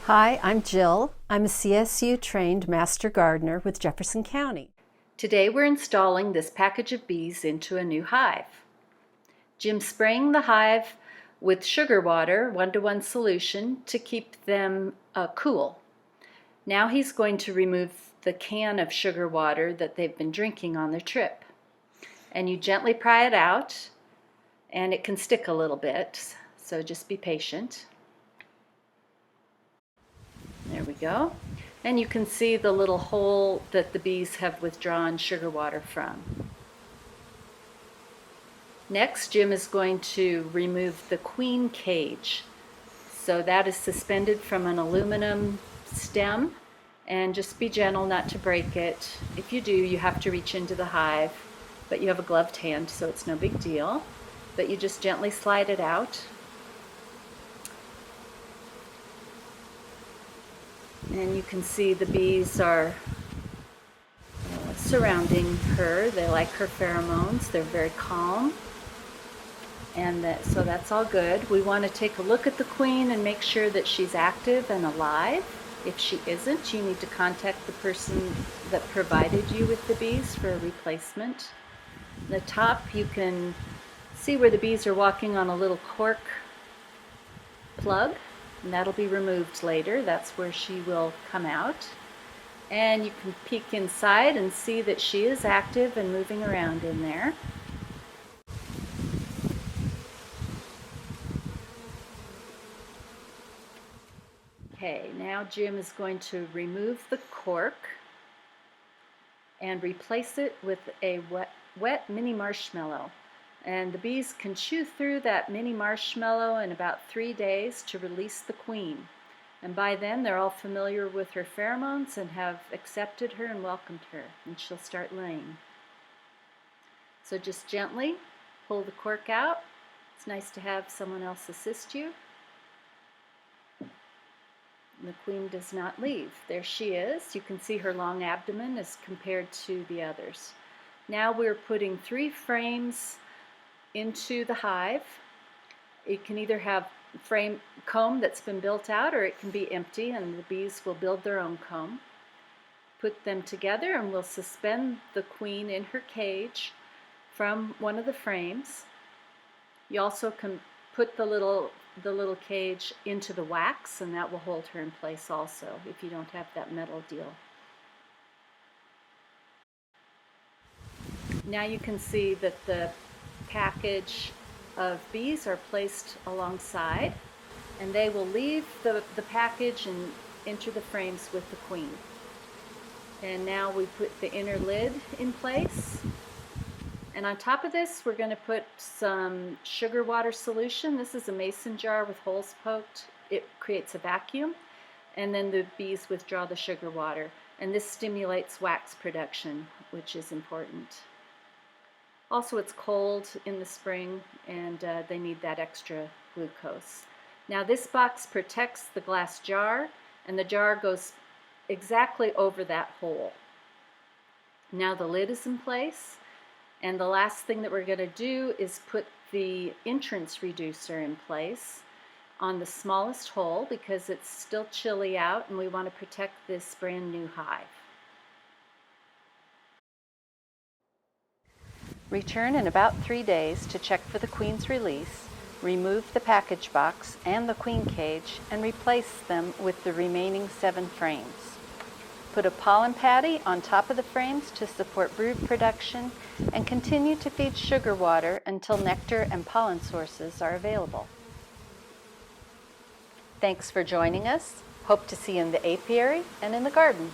Hi, I'm Jill. I'm a CSU-trained Master Gardener with Jefferson County. Today we're installing this package of bees into a new hive. Jim's spraying the hive with sugar water, 1-to-1 solution, to keep them cool. Now he's going to remove the can of sugar water that they've been drinking on their trip. And you gently pry it out, and it can stick a little bit, so just be patient. There we go. And you can see the little hole that the bees have withdrawn sugar water from. Next, Jim is going to remove the queen cage. So that is suspended from an aluminum stem, and just be gentle not to break it. If you do, you have to reach into the hive, but you have a gloved hand, so it's no big deal. But you just gently slide it out. And you can see the bees are surrounding her. They like her pheromones. They're very calm. And so that's all good. We want to take a look at the queen and make sure that she's active and alive. If she isn't, you need to contact the person that provided you with the bees for a replacement. At the top, you can see where the bees are walking on a little cork plug. And that'll be removed later. That's where she will come out. And you can peek inside and see that she is active and moving around in there. Okay, now Jim is going to remove the cork and replace it with a wet mini marshmallow. And the bees can chew through that mini marshmallow in about 3 days to release the queen. And by then they're all familiar with her pheromones and have accepted her and welcomed her, and she'll start laying. So just gently pull the cork out. It's nice to have someone else assist you. And the queen does not leave. There she is. You can see her long abdomen as compared to the others. Now we're putting 3 frames into the hive. It can either have frame comb that's been built out, or it can be empty, and the bees will build their own comb. Put them together and we'll suspend the queen in her cage from one of the frames. You also can put the little cage into the wax, and that will hold her in place also if you don't have that metal deal. Now you can see that the package of bees are placed alongside, and they will leave the package and enter the frames with the queen. And now we put the inner lid in place, and on top of this we're going to put some sugar water solution. This is a mason jar with holes poked. It creates a vacuum, and then the bees withdraw the sugar water, and this stimulates wax production, which is important. Also, it's cold in the spring, and they need that extra glucose. Now this box protects the glass jar, and the jar goes exactly over that hole. Now the lid is in place, and the last thing that we're going to do is put the entrance reducer in place on the smallest hole, because it's still chilly out and we want to protect this brand new hive. Return in about 3 days to check for the queen's release, remove the package box and the queen cage, and replace them with the remaining 7 frames. Put a pollen patty on top of the frames to support brood production, and continue to feed sugar water until nectar and pollen sources are available. Thanks for joining us. Hope to see you in the apiary and in the garden.